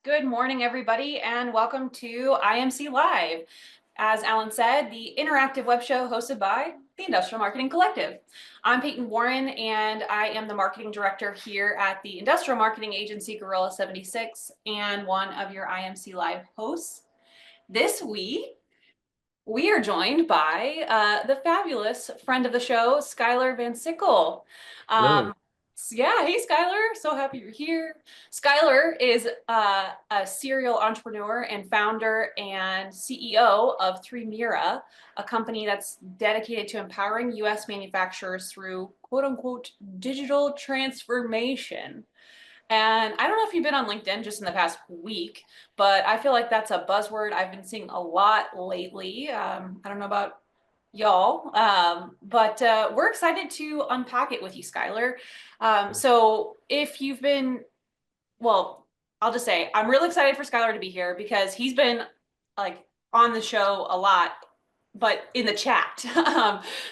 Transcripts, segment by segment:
Good morning, everybody, and welcome to IMC Live. As Alan said, the interactive web show hosted by the Industrial Marketing Collective. I'm Peyton Warren, and I am the marketing director here at the industrial marketing agency Gorilla 76 and one of your IMC Live hosts. This week, we are joined by the fabulous friend of the show, Schuyler Van Sickle. Hello. Yeah, hey Schuyler, so happy you're here. Schuyler is a serial entrepreneur and founder and CEO of 3Mira, a company that's dedicated to empowering US manufacturers through quote unquote digital transformation. And I don't know if you've been on LinkedIn just in the past week, but I feel like that's a buzzword I've been seeing a lot lately. I don't know about y'all, but we're excited to unpack it with you, Schuyler. So if you've been, well, I'll just say I'm really excited for Schuyler to be here because he's been like on the show a lot, but in the chat.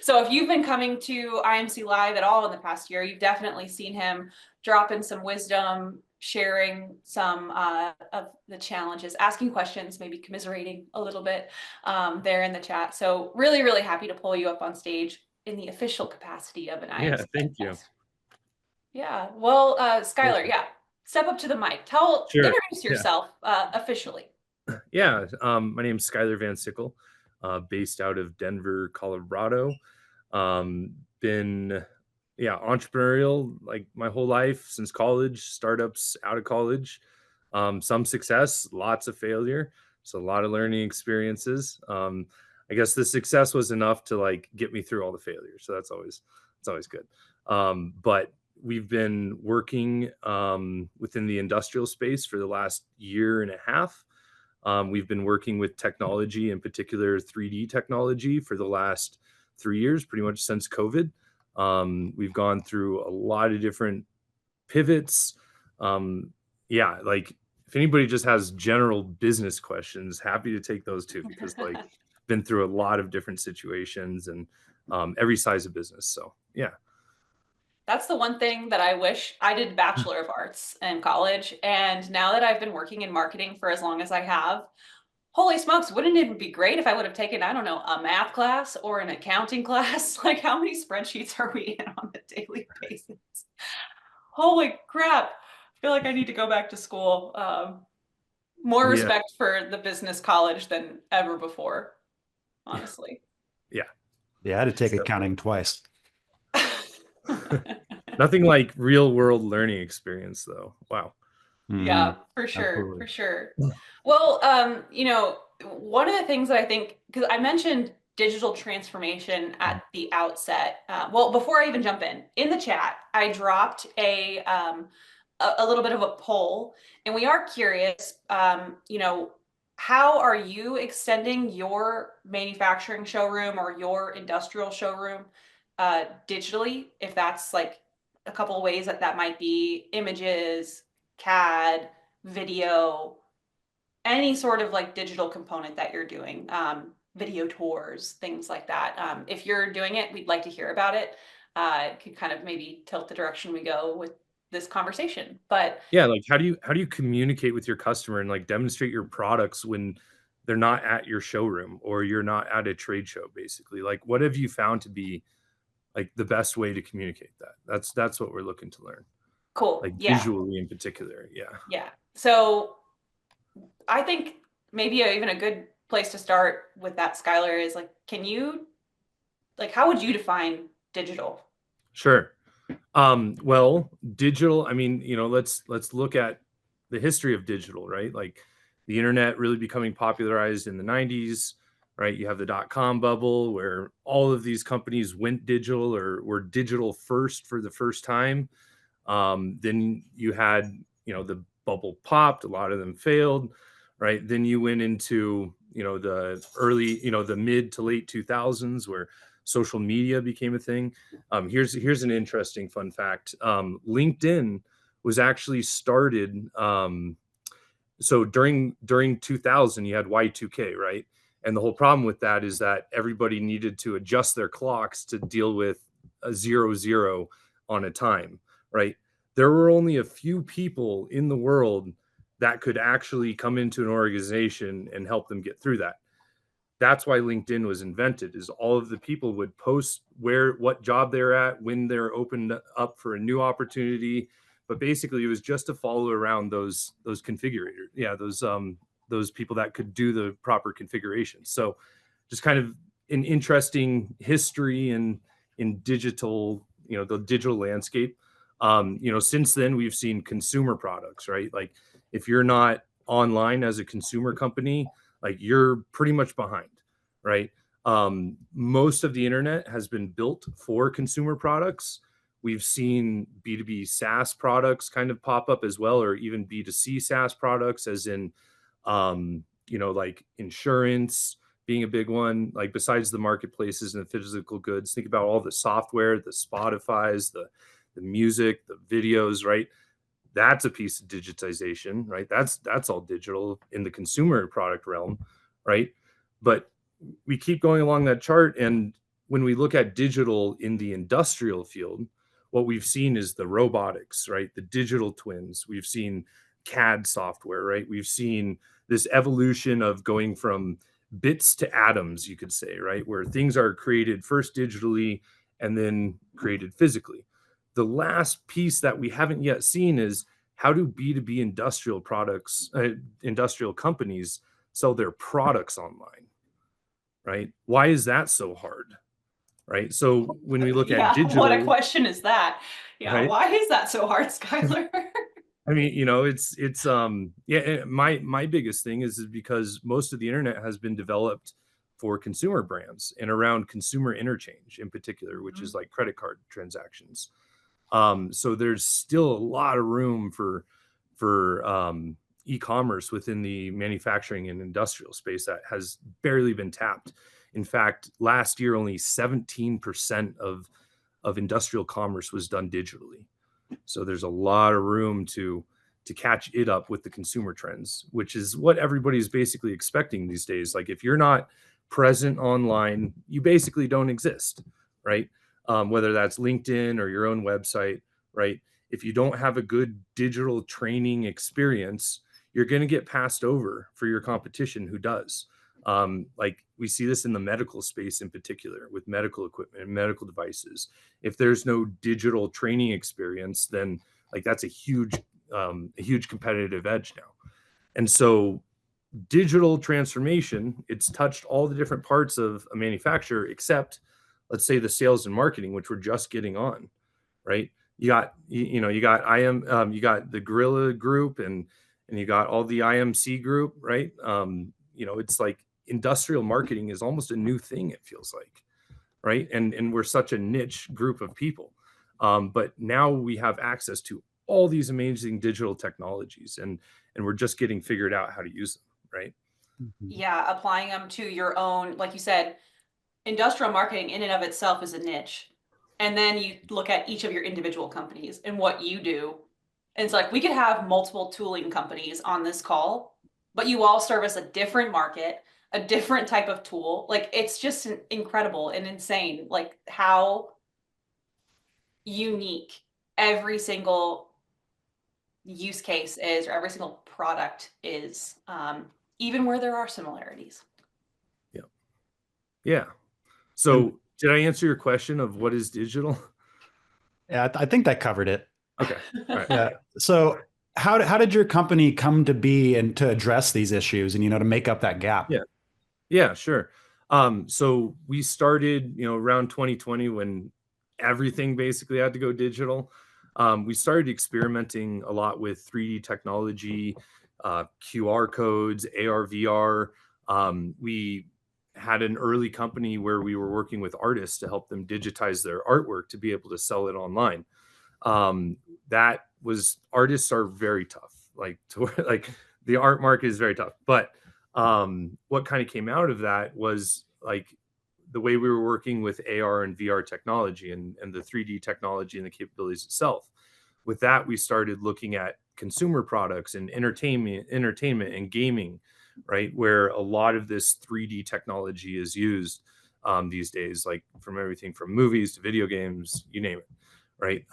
So if you've been coming to IMC Live at all in the past year, you've definitely seen him drop in some wisdom, sharing some of the challenges, asking questions, maybe commiserating a little bit there in the chat. So really, really happy to pull you up on stage in the official capacity of an Yeah, IMC thank you. guest. Yeah, well, Schuyler, yeah, step up to the mic. Sure. Introduce Yeah. yourself officially. Yeah. My name's Schuyler Van Sickle, based out of Denver, Colorado. Been entrepreneurial like my whole life since college, startups out of college. Some success, lots of failure. So a lot of learning experiences. I guess the success was enough to like get me through all the failures. So it's always good. But we've been working within the industrial space for the last year and a half. We've been working with technology, in particular 3D technology, for the last 3 years, pretty much since COVID. We've gone through a lot of different pivots. Like if anybody just has general business questions, happy to take those too, because like been through a lot of different situations and every size of business. So yeah. That's the one thing that I wish I did Bachelor of Arts in college. And now that I've been working in marketing for as long as I have, holy smokes, wouldn't it be great if I would have taken, I don't know, a math class or an accounting class? Like, how many spreadsheets are we in on a daily basis? Holy crap. I feel like I need to go back to school. More Yeah. respect for the business college than ever before, honestly. Yeah. Yeah, I had to take So accounting twice. nothing like real world learning experience though. Wow. Yeah, for sure, Absolutely. for sure. Well, one of the things that I think, because I mentioned digital transformation at the outset. Well, before I even jump in the chat, I dropped a little bit of a poll, and we are curious, how are you extending your manufacturing showroom or your industrial showroom digitally? If that's like a couple of ways that might be images, CAD, video, any sort of like digital component that you're doing, video tours, things like that. If you're doing it, we'd like to hear about it. It could kind of maybe tilt the direction we go with this conversation. But Yeah, like how do you communicate with your customer and like demonstrate your products when they're not at your showroom or you're not at a trade show, basically? Like what have you found to be like the best way to communicate that? That's what we're looking to learn. cool. Like Yeah. visually in particular. Yeah. Yeah. So I think maybe even a good place to start with that, Schuyler, is like, how would you define digital? Sure. Well, digital, I mean, let's look at the history of digital, right? Like the internet really becoming popularized in the 90s, right? You have the dot-com bubble where all of these companies went digital or were digital first for the first time. Then you had, the bubble popped, a lot of them failed, right? Then you went into, the early, the mid to late 2000s where social media became a thing. Here's an interesting fun fact. LinkedIn was actually started. So during 2000, you had Y2K, right? And the whole problem with that is that everybody needed to adjust their clocks to deal with a 00 on a time, right? There were only a few people in the world that could actually come into an organization and help them get through that. That's why LinkedIn was invented, is all of the people would post what job they're at, when they're opened up for a new opportunity. But basically it was just to follow around those configurators. Yeah, those people that could do the proper configuration. So just kind of an interesting history in digital, the digital landscape. Since then we've seen consumer products, right? Like if you're not online as a consumer company, like you're pretty much behind, right? Most of the internet has been built for consumer products. We've seen B2B SaaS products kind of pop up as well, or even B2C SaaS products, as in, like insurance being a big one. Like besides the marketplaces and the physical goods, think about all the software, the Spotify's, the music, the videos, right? That's a piece of digitization, right? That's all digital in the consumer product realm, right? But we keep going along that chart, and when we look at digital in the industrial field, what we've seen is the robotics, right? The digital twins. We've seen CAD software, right? We've seen this evolution of going from bits to atoms, you could say, right? Where things are created first digitally and then created physically. The last piece that we haven't yet seen is, how do B2B industrial products, industrial companies sell their products online, right? Why is that so hard, right? So when we look at digital, what a question is that? Yeah, right? why is that so hard, Schuyler? I mean, my biggest thing is because most of the internet has been developed for consumer brands and around consumer interchange in particular, which is like credit card transactions. So there's still a lot of room for e-commerce within the manufacturing and industrial space that has barely been tapped. In fact, last year only 17% of industrial commerce was done digitally. So there's a lot of room to catch it up with the consumer trends, which is what everybody's basically expecting these days. Like if you're not present online, you basically don't exist, right? Whether that's LinkedIn or your own website, right? If you don't have a good digital training experience, you're going to get passed over for your competition who does. Like we see this in the medical space in particular with medical equipment and medical devices. If there's no digital training experience, then like that's a huge competitive edge now. And so digital transformation, it's touched all the different parts of a manufacturer, except let's say the sales and marketing, which we're just getting on, right? You got you got the Gorilla Group and you got all the IMC group, right? It's like industrial marketing is almost a new thing, it feels like, right? And we're such a niche group of people. But now we have access to all these amazing digital technologies, and we're just getting figured out how to use them, right? Yeah, applying them to your own, like you said, industrial marketing in and of itself is a niche. And then you look at each of your individual companies and what you do. And it's like we could have multiple tooling companies on this call, but you all service a different market, a different type of tool. Like it's just incredible and insane, like how unique every single use case is, or every single product is, even where there are similarities. Yeah. Yeah. So did I answer your question of what is digital? Yeah, I think that covered it. Okay. All right. Yeah. So how did your company come to be and to address these issues and, to make up that gap? Yeah, sure. So we started, around 2020 when everything basically had to go digital. We started experimenting a lot with 3D technology, QR codes, AR, VR. We had an early company where we were working with artists to help them digitize their artwork to be able to sell it online. Artists are very tough, like the art market is very tough. But what kind of came out of that was like the way we were working with AR and VR technology and the 3D technology and the capabilities itself. With that, we started looking at consumer products and entertainment and gaming, right? Where a lot of this 3D technology is used these days, like from everything from movies to video games, you name it, right?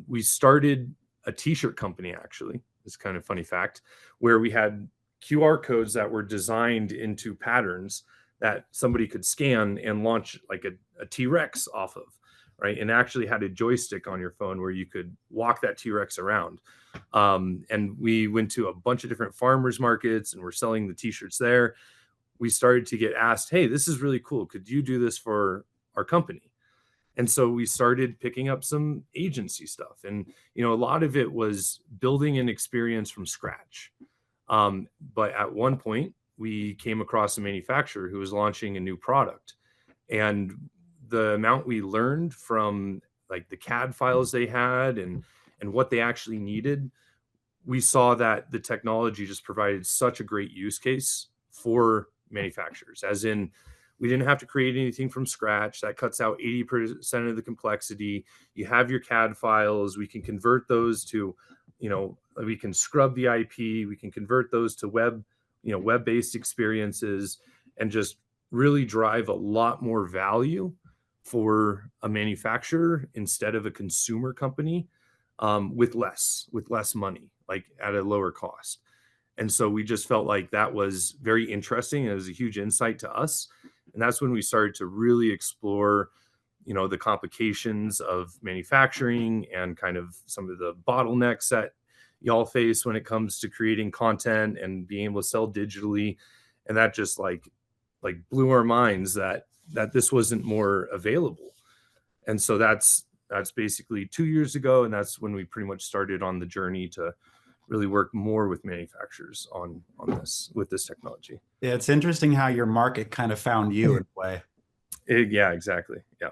We started a t-shirt company actually This kind of funny fact, where we had QR codes that were designed into patterns that somebody could scan and launch like a T-Rex off of, right? And actually had a joystick on your phone where you could walk that T-Rex around. And we went to a bunch of different farmers markets and we're selling the t-shirts there. We started to get asked, hey, this is really cool. Could you do this for our company? And so we started picking up some agency stuff. And, you know, a lot of it was building an experience from scratch. But at one point, we came across a manufacturer who was launching a new product. And the amount we learned from like the CAD files they had and what they actually needed, we saw that the technology just provided such a great use case for manufacturers, as in we didn't have to create anything from scratch. That cuts out 80% of the complexity. You have your CAD files. We can convert those to, you know, we can scrub the IP. We can convert those to web-based experiences and just really drive a lot more value for a manufacturer instead of a consumer company, with less money, like at a lower cost. And so we just felt like that was very interesting. It was a huge insight to us. And that's when we started to really explore, you know, the complications of manufacturing and kind of some of the bottlenecks that y'all face when it comes to creating content and being able to sell digitally. And that just like blew our minds that this wasn't more available. And so that's basically 2 years ago. And that's when we pretty much started on the journey to really work more with manufacturers on this, with this technology. Yeah, it's interesting how your market kind of found you in a way. Yeah, exactly. Yeah.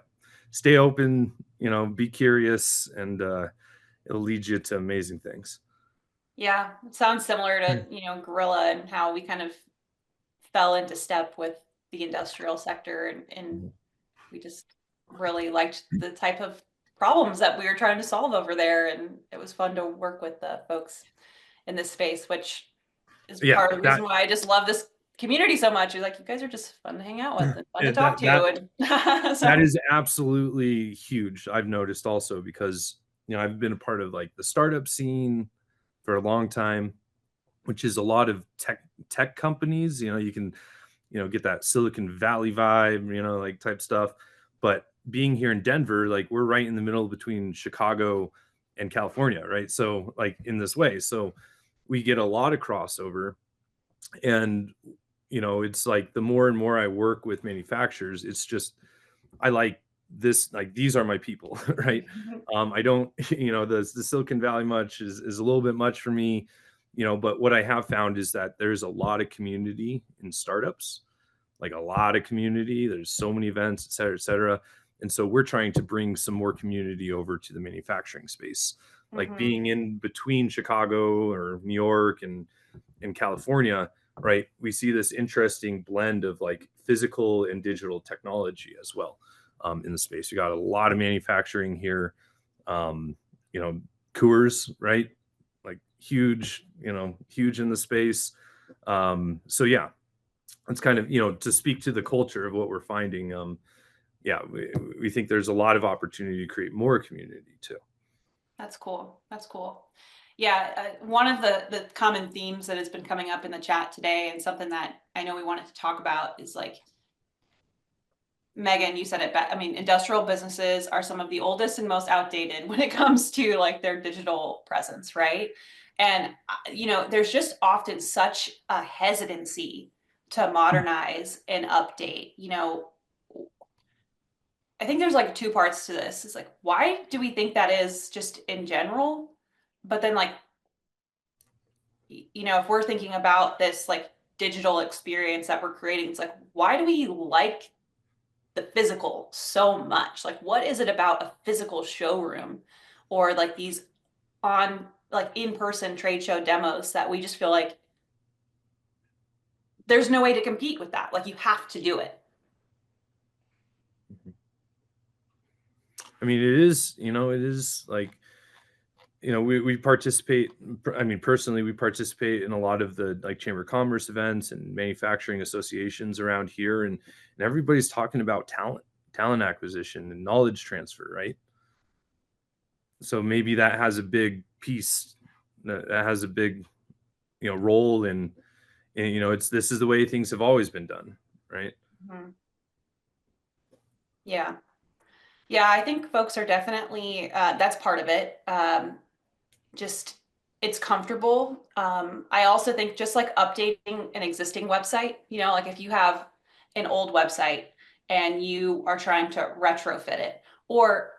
Stay open, you know, be curious, and it'll lead you to amazing things. Yeah, it sounds similar to, you know, Gorilla and how we kind of fell into step with the industrial sector, and we just really liked the type of problems that we were trying to solve over there, and it was fun to work with the folks in this space, which is part of the reason why I just love this community so much. You're like, you guys are just fun to hang out with and fun to talk to. And so. That is absolutely huge. I've noticed also because, you know, I've been a part of like the startup scene for a long time, which is a lot of tech companies. You know, you can, you know, get that Silicon Valley vibe, you know, like type stuff. But being here in Denver, like we're right in the middle between Chicago and California, right? So like in this way, so we get a lot of crossover. And, you know, it's like the more and more I work with manufacturers, it's just, I like this, like these are my people, right? I don't, you know, the Silicon Valley much is a little bit much for me, you know, but what I have found is that there's a lot of community in startups, like a lot of community. There's so many events, et cetera, et cetera. And so we're trying to bring some more community over to the manufacturing space, like being in between Chicago or New York and California, right? We see this interesting blend of like physical and digital technology as well, in the space. We got a lot of manufacturing here, you know, Coors, right? Like huge, you know, huge in the space. So yeah, it's kind of, you know, to speak to the culture of what we're finding. Yeah, we think there's a lot of opportunity to create more community too. That's cool. That's cool. Yeah, one of the common themes that has been coming up in the chat today, and something that I know we wanted to talk about, is like, Megan, you said it back. I mean, industrial businesses are some of the oldest and most outdated when it comes to like their digital presence, right? And you know, there's just often such a hesitancy to modernize and update. You know, I think there's like two parts to this. It's like, why do we think that is, just in general? But then like, you know, if we're thinking about this like digital experience that we're creating, it's like, why do we like the physical so much? Like, what is it about a physical showroom or like these on like in-person trade show demos that we just feel like there's no way to compete with that? Like, you have to do it. I mean, it is, you know, it is like, you know, we participate. I mean, personally, we participate in a lot of the like Chamber of Commerce events and manufacturing associations around here, and everybody's talking about talent acquisition and knowledge transfer, right? So maybe that has a big piece that has a big, role in, this is the way things have always been done, right? Mhm. Yeah. Yeah, I think folks are definitely, that's part of it. Just it's comfortable. I also think just like updating an existing website, like if you have an old website and you are trying to retrofit it, or,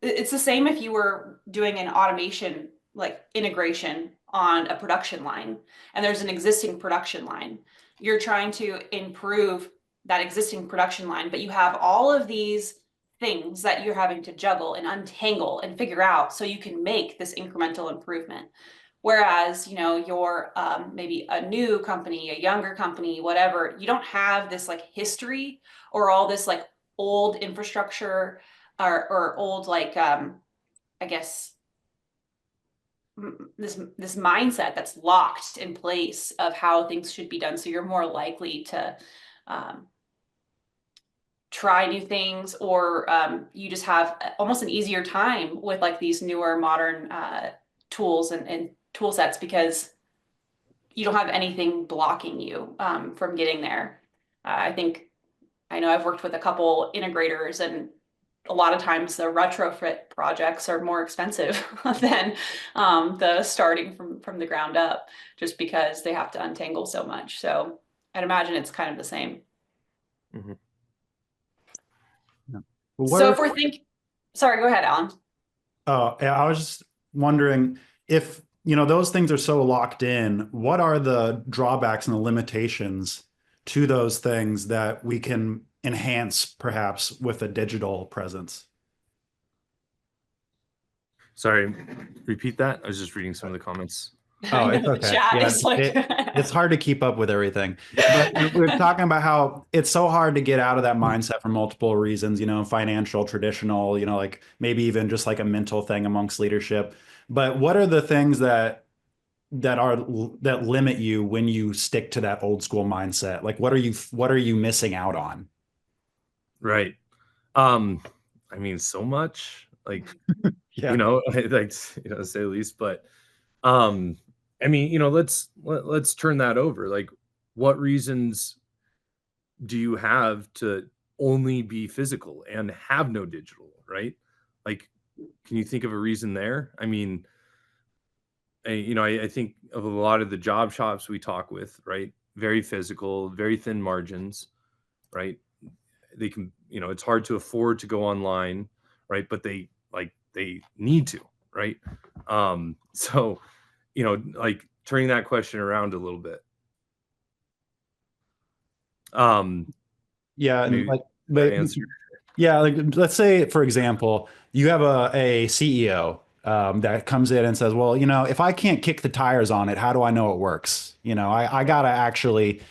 it's the same if you were doing an automation, like integration on a production line, and there's an existing production line. You're trying to improve that existing production line, but you have all of these things that you're having to juggle and untangle and figure out so you can make this incremental improvement. Whereas, you're maybe a new company, a younger company, whatever, you don't have this like history or all this like old infrastructure or old like I guess this mindset that's locked in place of how things should be done. So you're more likely to um, try new things, or you just have almost an easier time with like these newer modern tools and tool sets because you don't have anything blocking you from getting there. I know I've worked with a couple integrators, and a lot of times the retrofit projects are more expensive than the starting from the ground up, just because they have to untangle so much. So I'd imagine it's kind of the same. Mm-hmm. Yeah. So if we're thinking, sorry, go ahead, Alan. Oh, yeah, I was just wondering if, those things are so locked in, what are the drawbacks and the limitations to those things that we can enhance perhaps with a digital presence? Sorry, repeat that. I was just reading some of the comments. Oh, I it's know the okay. chat Yeah, is like it's hard to keep up with everything. But we're talking about how it's so hard to get out of that mindset for multiple reasons, financial, traditional, like maybe even just like a mental thing amongst leadership. But what are the things that limit you when you stick to that old school mindset? Like what are you missing out on? Right. I mean, so much, like, Yeah. like, to say the least, but I mean, let's turn that over. Like, what reasons do you have to only be physical and have no digital, right? Like, can you think of a reason there? I mean, I think of a lot of the job shops we talk with, right? Very physical, very thin margins, right? They can, it's hard to afford to go online, right? But they need to, right? So, like turning that question around a little bit. Yeah, and Maybe like, that but answer. yeah, like let's say, for example, you have a CEO that comes in and says, well, if I can't kick the tires on it, how do I know it works? I gotta actually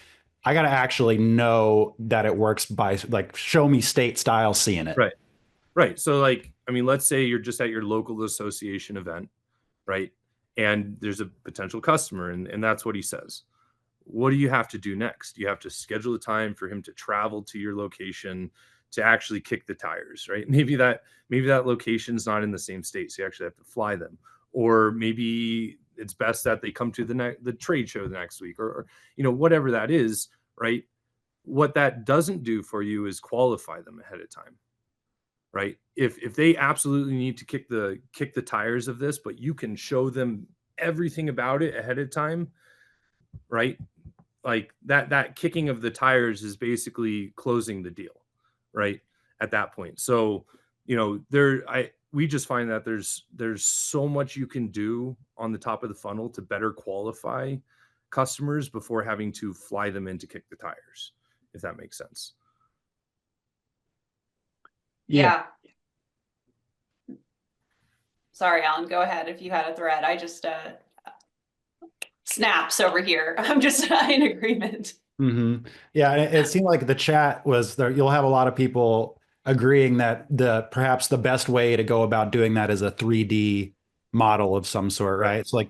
know that it works by like show me state style seeing it. Right. Right. So like, I mean, let's say you're just at your local association event, right? And there's a potential customer, and that's what he says. What do you have to do next? You have to schedule a time for him to travel to your location to actually kick the tires, right? Maybe that location's not in the same state, so you actually have to fly them. Or maybe it's best that they come to the trade show the next week, or whatever that is, right? What that doesn't do for you is qualify them ahead of time, right? If they absolutely need to kick the tires of this, but you can show them everything about it ahead of time, right? Like that kicking of the tires is basically closing the deal, right? At that point. So, we just find that there's so much you can do on the top of the funnel to better qualify customers before having to fly them in to kick the tires, if that makes sense. Yeah. Sorry, Alan, go ahead if you had a thread. I just snaps over here. I'm just in agreement. Mm-hmm. Yeah, and it seemed like the chat was there. You'll have a lot of people agreeing that perhaps the best way to go about doing that is a 3D model of some sort, right? So like,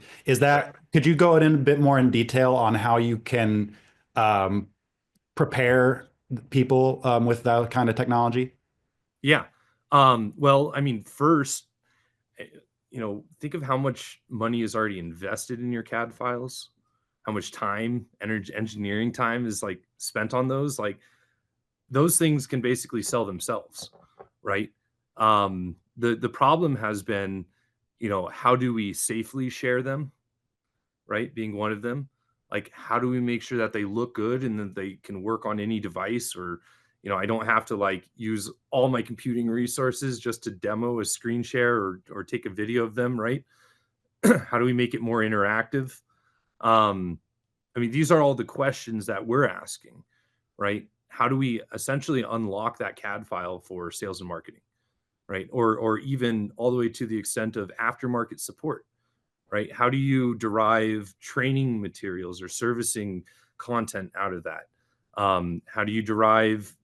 could you go in a bit more in detail on how you can um, prepare people with that kind of technology? Yeah. Well, I mean, first, think of how much money is already invested in your CAD files, how much time, energy, engineering time is like spent on those. Like those things can basically sell themselves, right? The problem has been, how do we safely share them, right? Being one of them. Like, how do we make sure that they look good and that they can work on any device, or, I don't have to like use all my computing resources just to demo a screen share or take a video of them, right? How do we make it more interactive? I mean, these are all the questions that we're asking, right? How do we essentially unlock that CAD file for sales and marketing, right? Or even all the way to the extent of aftermarket support, right? How do you derive training materials or servicing content out of that? How do you derive,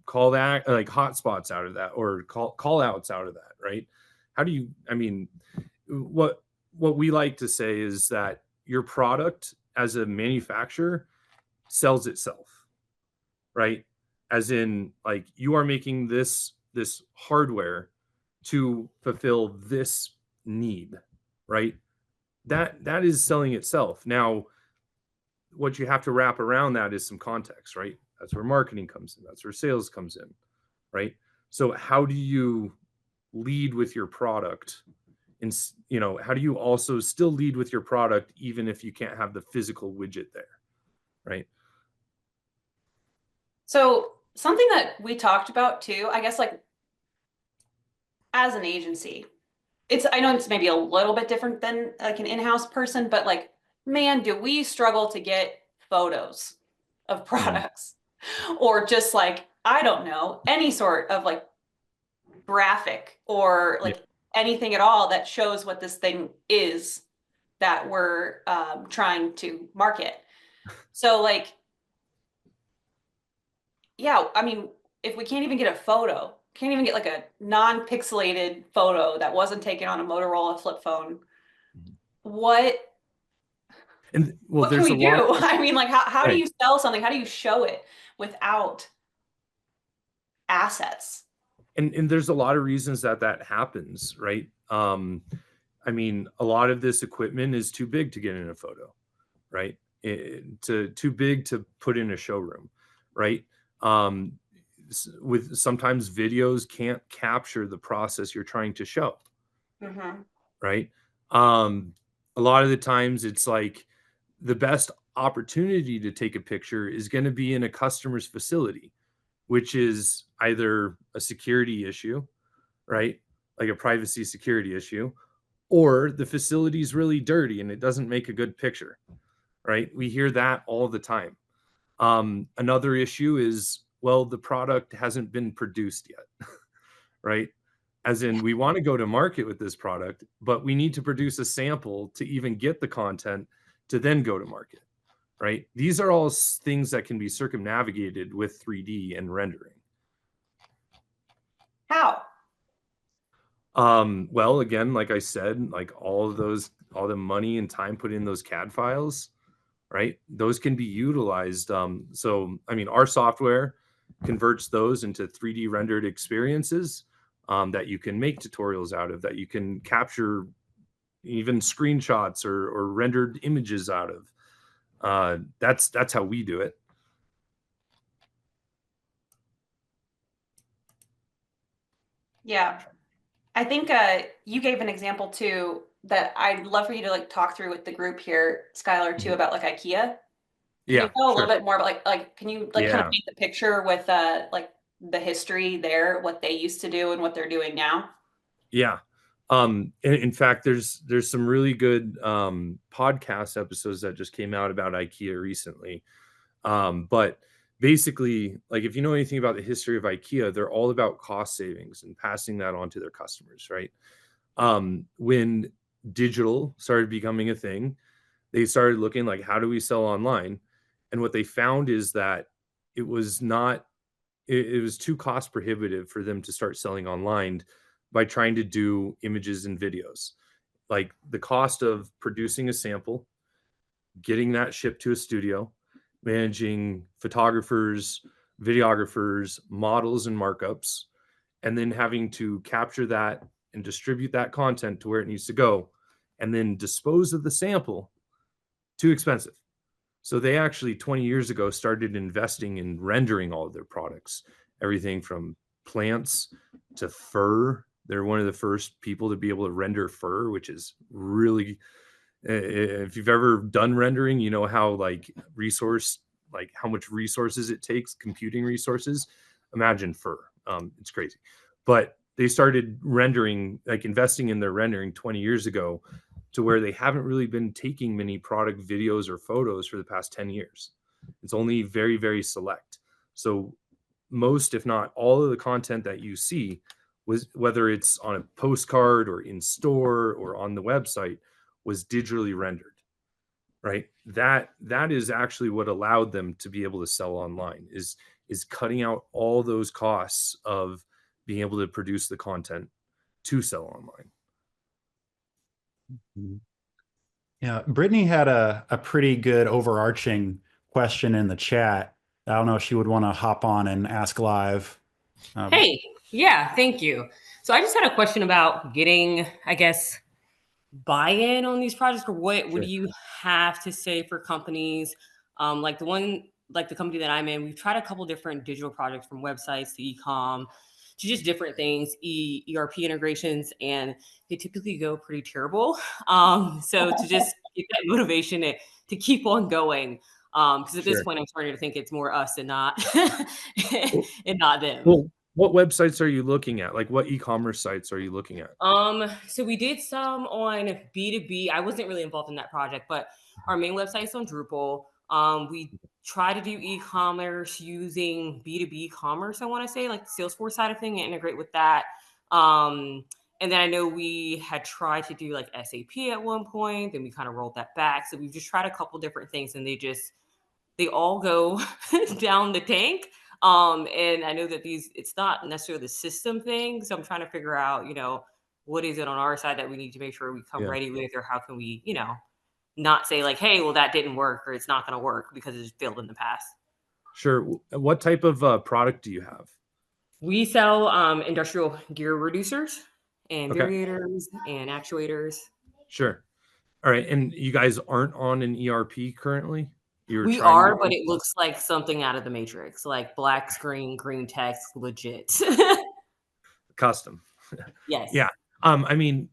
call that like hotspots out of that, or call outs out of that, right? How do you, I mean, what we like to say is that your product as a manufacturer sells itself, right? As in, like, you are making this hardware to fulfill this need, right? That is selling itself. Now, what you have to wrap around that is some context, right? That's where marketing comes in. That's where sales comes in, right? So how do you lead with your product? And, how do you also still lead with your product even if you can't have the physical widget there, right? So something that we talked about too, I guess, like as an agency, I know it's maybe a little bit different than like an in-house person, but like, man, do we struggle to get photos of products or just like, I don't know, any sort of like graphic or like anything at all that shows what this thing is that we're trying to market. So like, yeah, I mean, if we can't even get a photo, can't even get like a non-pixelated photo that wasn't taken on a Motorola flip phone, what And well, what can there's we a do? lot. I mean, like, how do Right. you sell something? How do you show it without assets? And there's a lot of reasons that happens, right? I mean, a lot of this equipment is too big to get in a photo, right? Too big to put in a showroom, right? With sometimes videos can't capture the process you're trying to show, right? A lot of the times it's like the best opportunity to take a picture is going to be in a customer's facility, which is either a security issue, right? Like a privacy security issue, or the facility is really dirty and it doesn't make a good picture, right? We hear that all the time. Another issue is, well, the product hasn't been produced yet, right? As in, we want to go to market with this product, but we need to produce a sample to even get the content to then go to market, right? These are all things that can be circumnavigated with 3D and rendering. How? Well, again, like I said, like all the money and time put in those CAD files, right? Those can be utilized. So, I mean, our software converts those into 3D rendered experiences that you can make tutorials out of, that you can capture even screenshots or rendered images out of. That's how we do it. Yeah. I think you gave an example too that I'd love for you to like talk through with the group here, Schuyler, too, about like IKEA. Can you Yeah, tell a sure. little bit more about like can you like kind of Yeah. paint the picture with like the history there, what they used to do and what they're doing now? Yeah. In fact, there's some really good podcast episodes that just came out about IKEA recently. But basically, like if you know anything about the history of IKEA, they're all about cost savings and passing that on to their customers, right? When digital started becoming a thing, they started looking like, how do we sell online? And what they found is that it was not, it was too cost prohibitive for them to start selling online by trying to do images and videos. Like the cost of producing a sample, getting that shipped to a studio, managing photographers, videographers, models, and markups, and then having to capture that and distribute that content to where it needs to go, and then dispose of the sample, too expensive. So they actually 20 years ago started investing in rendering all of their products, everything from plants to fur. They're one of the first people to be able to render fur, which is really, if you've ever done rendering, you know how like how much resources it takes, computing resources. Imagine fur. It's crazy. But they started rendering, like investing in their rendering 20 years ago, to where they haven't really been taking many product videos or photos for the past 10 years. It's only very, very select. So most, if not all of the content that you see, was, whether it's on a postcard or in store or on the website, was digitally rendered, right? That is actually what allowed them to be able to sell online, is cutting out all those costs of being able to produce the content to sell online. Yeah, Brittany had a pretty good overarching question in the chat. I don't know if she would want to hop on and ask live. Hey, yeah, thank you. So I just had a question about getting, I guess, buy-in on these projects, or what Sure. do you have to say for companies? Like the company that I'm in, we've tried a couple different digital projects, from websites to e-com to just different things, ERP integrations, and they typically go pretty terrible. So to just get that motivation to keep on going. Because at this point, I'm starting to think it's more us and not and not them. Well, what websites are you looking at? Like, what e-commerce sites are you looking at? So we did some on B2B. I wasn't really involved in that project, but our main website's on Drupal. We try to do e-commerce using B2B commerce, I want to say, like the Salesforce side of thing, and integrate with that. And then I know we had tried to do like SAP at one point, then we kind of rolled that back. So we've just tried a couple different things, and they all go down the tank. And I know that it's not necessarily the system thing. So I'm trying to figure out, what is it on our side that we need to make sure we come ready with, or how can we, not say like, hey, well, that didn't work, or it's not going to work because it's failed in the past. Sure. What type of product do you have? We sell industrial gear reducers and variators and actuators. Sure. All right. And you guys aren't on an ERP currently? We are, but it looks like something out of the Matrix, like black screen, green text, legit. Custom. Yes. Yeah. I mean,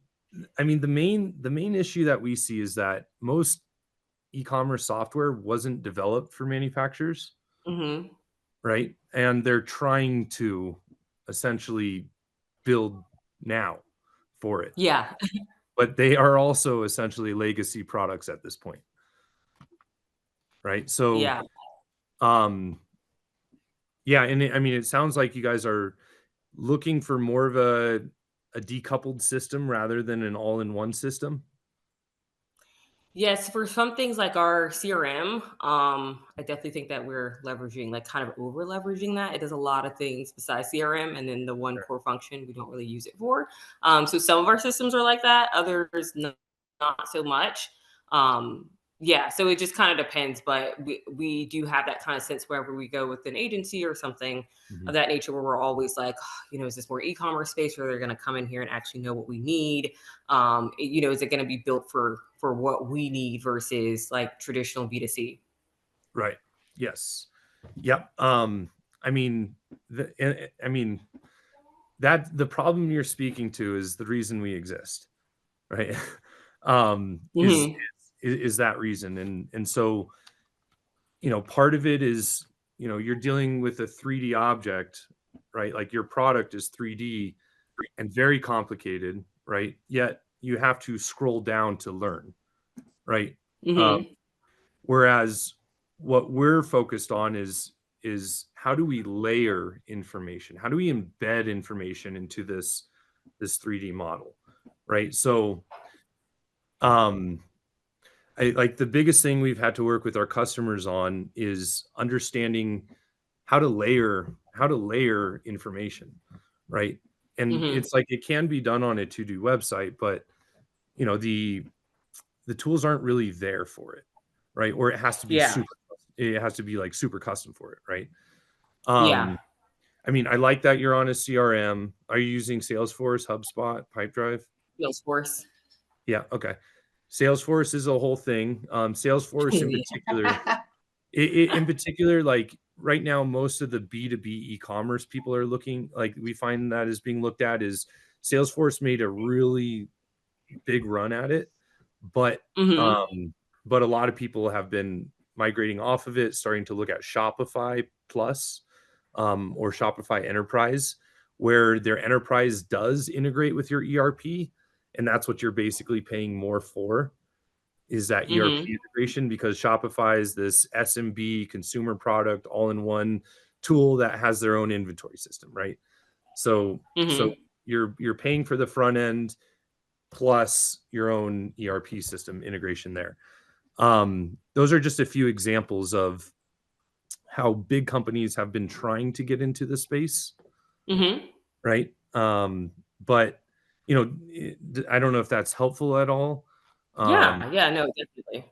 the main issue that we see is that most e-commerce software wasn't developed for manufacturers, right? And they're trying to essentially build now for it. Yeah. But they are also essentially legacy products at this point, right? So yeah. Yeah, and it sounds like you guys are looking for more of a decoupled system rather than an all-in-one system. Yes, for some things like our CRM, I definitely think that we're leveraging, like kind of over leveraging that. It does a lot of things besides CRM, and then the one core function we don't really use it for. So some of our systems are like that, others not so much. Yeah, so it just kind of depends, but we do have that kind of sense wherever we go with an agency or something of that nature, where we're always like, is this more e-commerce space where they're going to come in here and actually know what we need? Is it going to be built for what we need versus like traditional B2C? Right. Yes. Yep. That the problem you're speaking to is the reason we exist, right? Is that reason. And so, part of it is, you're dealing with a 3D object, right? Like your product is 3D and very complicated, right? Yet you have to scroll down to learn, right? Whereas what we're focused on is how do we layer information? How do we embed information into this 3D model, right? So, like the biggest thing we've had to work with our customers on is understanding how to layer information, right? And it's like it can be done on a to-do website, but the tools aren't really there for it, right? Or it has to be super, it has to be like super custom for it, right? I mean, I like that you're on a CRM. Are you using Salesforce, HubSpot, Pipedrive? Salesforce. Yeah. Okay. Salesforce is a whole thing. Salesforce in particular, in particular, like right now, most of the B2B e-commerce people are looking, like we find that is being looked at is Salesforce made a really big run at it, but but a lot of people have been migrating off of it, starting to look at Shopify Plus or Shopify Enterprise, where their enterprise does integrate with your ERP, and that's what you're basically paying more for, is that ERP integration, because Shopify is this SMB consumer product all-in-one tool that has their own inventory system, right? So you're paying for the front end plus your own ERP system integration there. Those are just a few examples of how big companies have been trying to get into the space, right? But I don't know if that's helpful at all. No, definitely.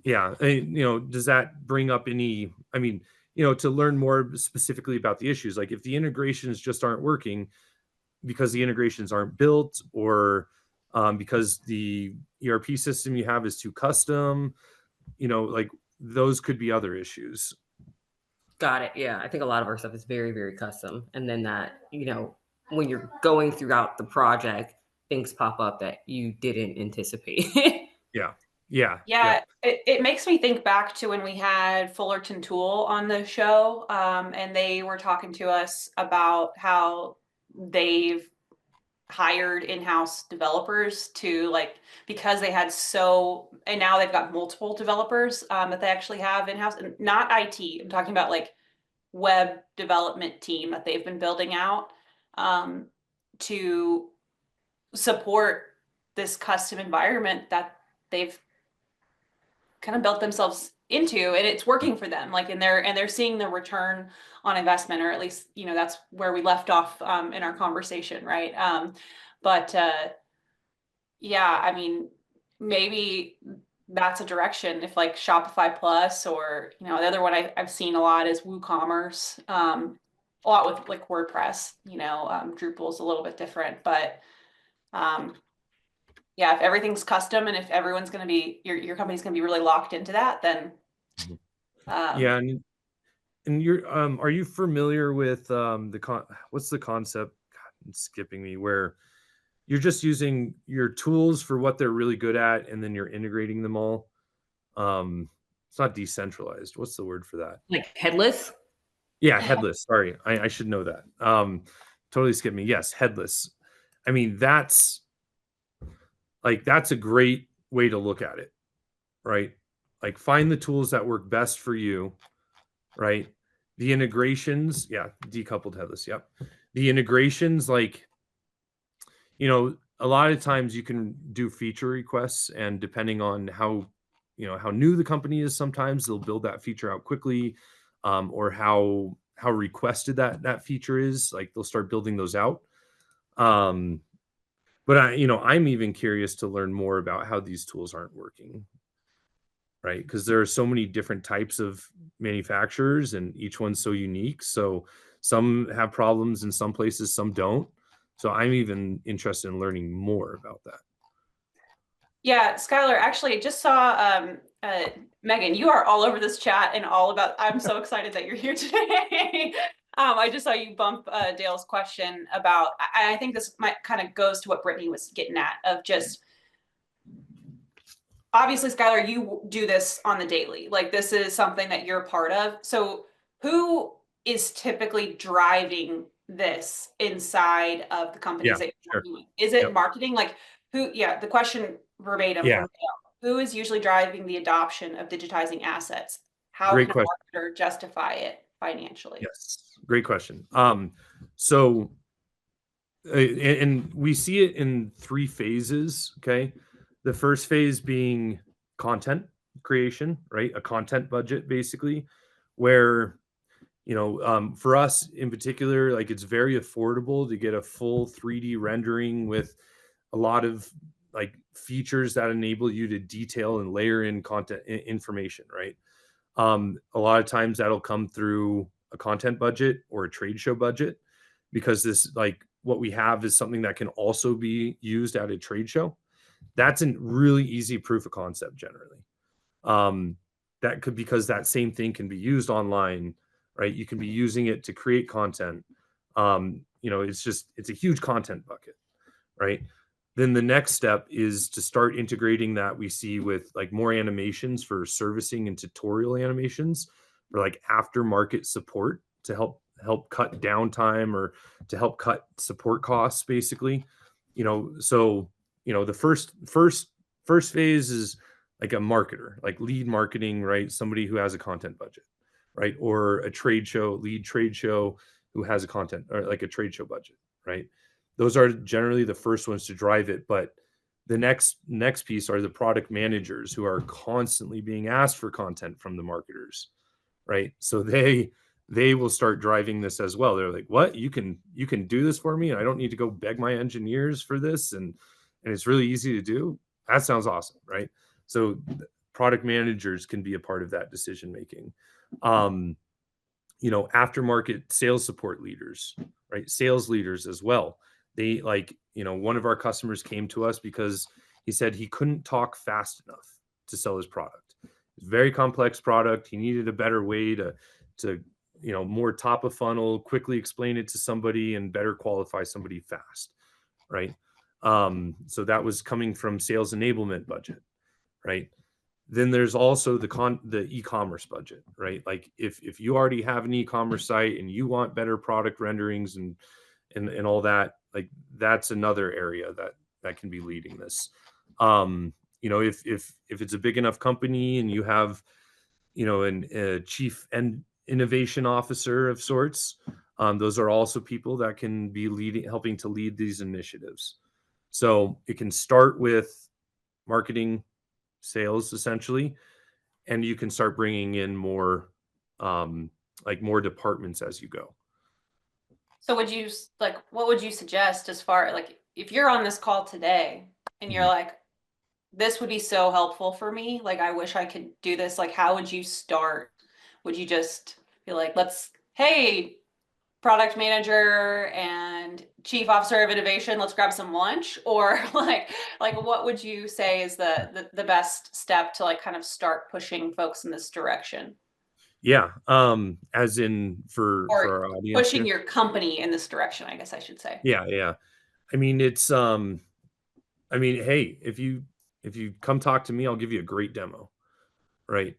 Yeah, does that bring up any? I mean, to learn more specifically about the issues, like if the integrations just aren't working because the integrations aren't built, or because the ERP system you have is too custom, like those could be other issues. Got it. Yeah, I think a lot of our stuff is very, very custom. And then that, when you're going throughout the project, things pop up that you didn't anticipate. Yeah. It makes me think back to when we had Fullerton Tool on the show, and they were talking to us about how they've hired in-house developers to, like, because they had and now they've got multiple developers that they actually have in-house, and not IT. I'm talking about like web development team that they've been building out to support this custom environment that they've kind of built themselves into, and it's working for them, like, and they're seeing the return on investment, or at least that's where we left off in our conversation, right? But yeah, I mean, maybe that's a direction, if like Shopify Plus, or the other one I've seen a lot is WooCommerce, a lot with like WordPress. Drupal's a little bit different, but yeah, if everything's custom and if everyone's going to be, your company's going to be really locked into that, then yeah. And you're are you familiar with what's the concept? God, it's skipping me, where you're just using your tools for what they're really good at, and then you're integrating them all. It's not decentralized. What's the word for that? Like headless? Yeah, headless. Sorry, I should know that. Totally skipped me. Yes, headless. I mean, that's a great way to look at it, right? Like, find the tools that work best for you, right? The integrations, decoupled headless. Yep. The integrations, like, a lot of times you can do feature requests, and depending on how new the company is, sometimes they'll build that feature out quickly, or how requested that feature is, like they'll start building those out. But I'm even curious to learn more about how these tools aren't working, right? Because there are so many different types of manufacturers, and each one's so unique. So some have problems in some places, some don't. So I'm even interested in learning more about that. Yeah, Schuyler, actually, I just saw Megan, you are all over this chat and all about, I'm so excited that you're here today. I just saw you bump Dale's question about, I think this might kind of goes to what Brittany was getting at, of just, obviously, Schuyler, you do this on the daily. Like, this is something that you're a part of. So who is typically driving this inside of the companies that you're working with? Is it marketing? Like, the question verbatim from Dale, who is usually driving the adoption of digitizing assets? How can a marketer justify it financially? Yes, great question. So, and we see it in 3 phases. Okay. The first phase being content creation, right? A content budget, basically, where, for us in particular, like, it's very affordable to get a full 3D rendering with a lot of like features that enable you to detail and layer in content information, right? A lot of times that'll come through a content budget or a trade show budget, because this, like, what we have is something that can also be used at a trade show. That's a really easy proof of concept generally. That could, because that same thing can be used online, right? You can be using it to create content. It's a huge content bucket, right? Then the next step is to start integrating that we see with like more animations for servicing and tutorial animations for like aftermarket support to help cut downtime or to help cut support costs, basically. The first phase is like a marketer, like lead marketing, right? Somebody who has a content budget, right? Or a lead trade show who has a content or like a trade show budget, right? Those are generally the first ones to drive it. But the next piece are the product managers who are constantly being asked for content from the marketers, right? So they will start driving this as well. They're like, what? You can do this for me, and I don't need to go beg my engineers for this, and it's really easy to do. That sounds awesome, right? So product managers can be a part of that decision making. Aftermarket sales support leaders, right? Sales leaders as well. They one of our customers came to us because he said he couldn't talk fast enough to sell his product. It's a very complex product. He needed a better way to more top of funnel, quickly explain it to somebody and better qualify somebody fast, right? So that was coming from sales enablement budget, right? Then there's also the e-commerce budget, right? Like if you already have an e-commerce site and you want better product renderings and all that, like that's another area that can be leading this. If it's a big enough company and you have, a chief and innovation officer of sorts, those are also people that can be helping to lead these initiatives. So it can start with marketing, sales, essentially, and you can start bringing in more more departments as you go. So what would you suggest as far like if you're on this call today and you're like, this would be so helpful for me, like I wish I could do this, like how would you start? Would you just be like, hey, product manager and chief officer of innovation, let's grab some lunch? Or like what would you say is the best step to like kind of start pushing folks in this direction? Yeah. As in for our audience, pushing your company in this direction, I guess I should say. Yeah. I mean, it's hey, if you come talk to me, I'll give you a great demo, right?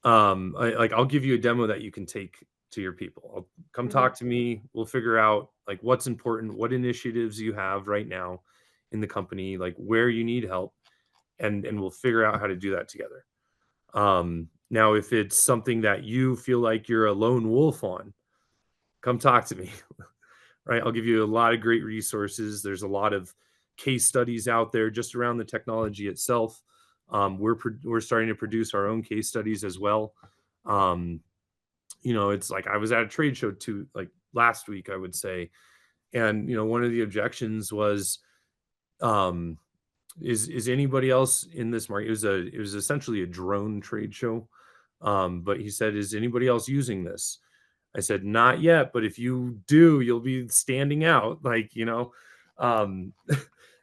I'll give you a demo that you can take to your people. I'll come talk to me. We'll figure out like what's important, what initiatives you have right now in the company, like where you need help, and we'll figure out how to do that together. Now, if it's something that you feel like you're a lone wolf on, come talk to me, right? I'll give you a lot of great resources. There's a lot of case studies out there just around the technology itself. We're starting to produce our own case studies as well. It's like I was at a trade show last week, I would say, and one of the objections was, is anybody else in this market? It was essentially a drone trade show, but he said, is anybody else using this? I said, not yet, but if you do, you'll be standing out.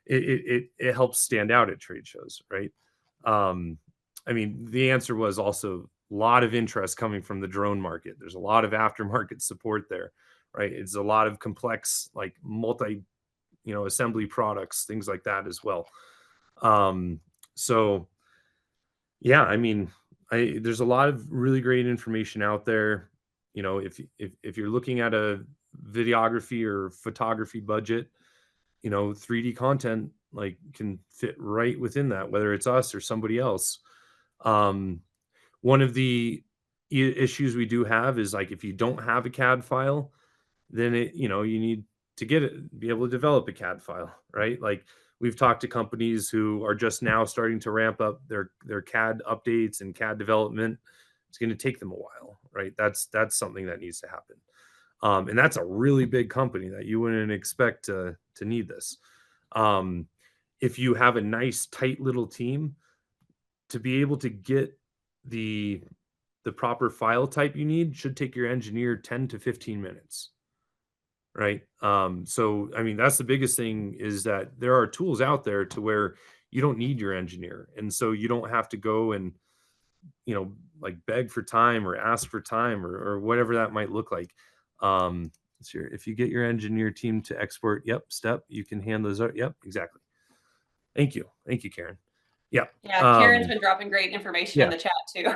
It helps stand out at trade shows, right? The answer was also a lot of interest coming from the drone market. There's a lot of aftermarket support there, right? It's a lot of complex, like multi, assembly products, things like that as well. So yeah, there's a lot of really great information out there. If you're looking at a videography or photography budget, 3D content like can fit right within that, whether it's us or somebody else. One of the issues we do have is like if you don't have a CAD file, then you need to be able to develop a CAD file, right? Like we've talked to companies who are just now starting to ramp up their CAD updates and CAD development. It's going to take them a while, right? That's something that needs to happen. And that's a really big company that you wouldn't expect to need this. If you have a nice, tight little team, to be able to get the the proper file type you need should take your engineer 10 to 15 minutes. Right. So, I mean, that's the biggest thing, is that there are tools out there to where you don't need your engineer. And so you don't have to go and, like beg for time or ask for time, or whatever that might look like. So if you get your engineer team to export, step, you can hand those out. Yep, exactly. Thank you. Thank you, Karen. Yeah. Yeah, Karen's been dropping great information in the chat too.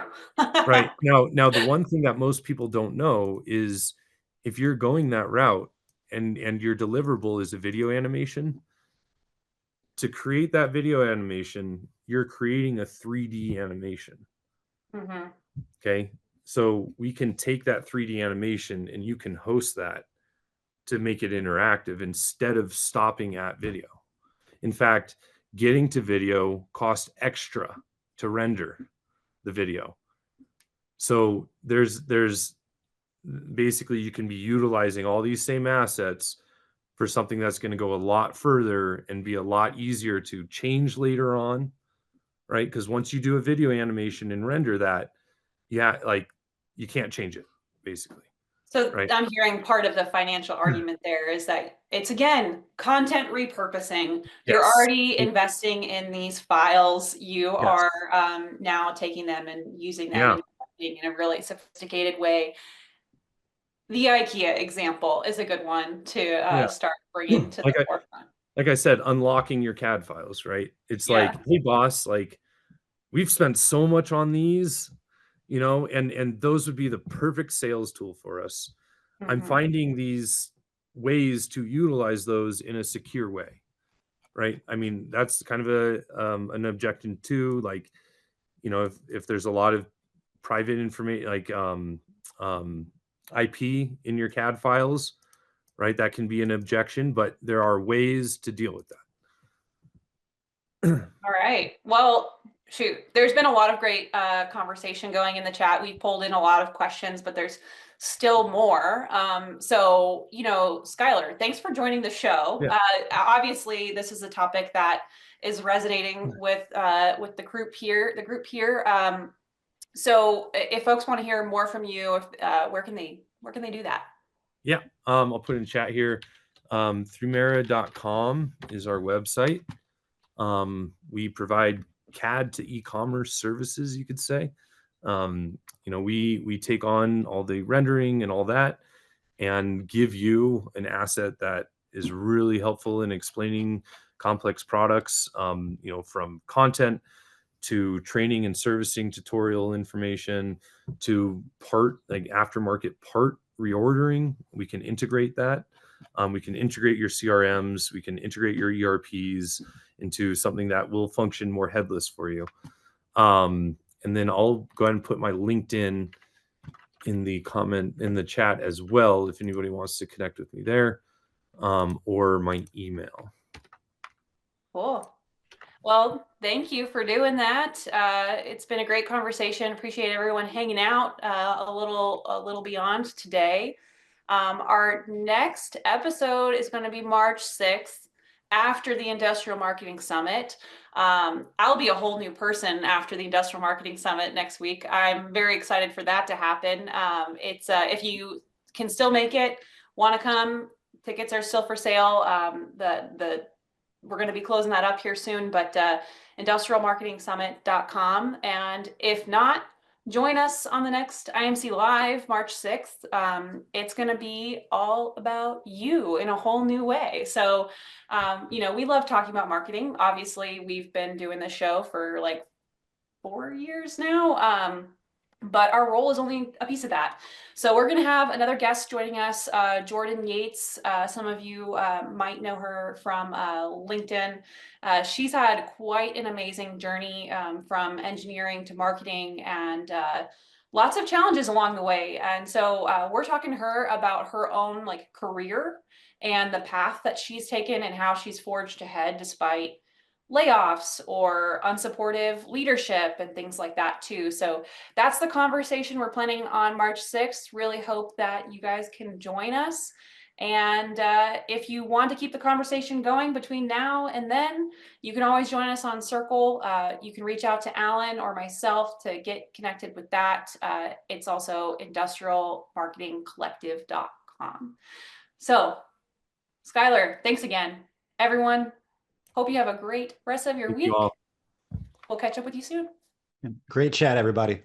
Right. Now, the one thing that most people don't know is, if you're going that route and your deliverable is a video animation, to create that video animation, you're creating a 3D animation. Mhm. Okay. So we can take that 3D animation and you can host that to make it interactive instead of stopping at video. In fact, getting to video costs extra to render the video. So there's basically, you can be utilizing all these same assets for something that's going to go a lot further and be a lot easier to change later on, right? Because once you do a video animation and render that, like, you can't change it, basically. So right? I'm hearing part of the financial argument there is that it's, again, content repurposing. You're Yes. already investing in these files. You Yes. are now taking them and using them in a really sophisticated way. The IKEA example is a good one to start bringing to the forefront. Like I said, unlocking your CAD files, right? It's like, hey boss, like, we've spent so much on these, and those would be the perfect sales tool for us. I'm finding these ways to utilize those in a secure way, right? I mean, that's kind of an objection too. Like, if there's a lot of private information, like IP in your CAD files, right? That can be an objection, but there are ways to deal with that. All right. Well, shoot, there's been a lot of great conversation going in the chat. We pulled in a lot of questions, but there's still more. So, Schuyler, thanks for joining the show. Yeah. Obviously, this is a topic that is resonating with the group here. So, if folks want to hear more from you, where can they do that? Yeah, I'll put in the chat here. 3mira.com is our website. We provide CAD to e-commerce services, you could say. We take on all the rendering and all that and give you an asset that is really helpful in explaining complex products, from content to training and servicing tutorial information to aftermarket part reordering. We can integrate that. We can integrate your CRMs. We can integrate your ERPs into something that will function more headless for you. And then I'll go ahead and put my LinkedIn in the chat as well, if anybody wants to connect with me there, or my email. Cool. Well, thank you for doing that. It's been a great conversation. Appreciate everyone hanging out a little beyond today. Our next episode is going to be March 6th, after the Industrial Marketing Summit. I'll be a whole new person after the Industrial Marketing Summit next week. I'm very excited for that to happen. It's if you can still make it, want to come, tickets are still for sale. We're going to be closing that up here soon, but industrialmarketingsummit.com. And if not, join us on the next IMC Live, March 6th. It's going to be all about you in a whole new way. So, we love talking about marketing. Obviously, we've been doing this show for like 4 years now. But our role is only a piece of that. So we're going to have another guest joining us, Jordan Yates. Some of you might know her from LinkedIn. She's had quite an amazing journey from engineering to marketing, and lots of challenges along the way. And so we're talking to her about her own career and the path that she's taken and how she's forged ahead despite layoffs or unsupportive leadership and things like that too. So that's the conversation we're planning on March 6th. Really hope that you guys can join us. And if you want to keep the conversation going between now and then, you can always join us on Circle. You can reach out to Alan or myself to get connected with that. It's also industrialmarketingcollective.com. So, Schuyler, thanks again. Everyone, hope you have a great rest of your Thank week. you all. We'll catch up with you soon. Great chat, everybody.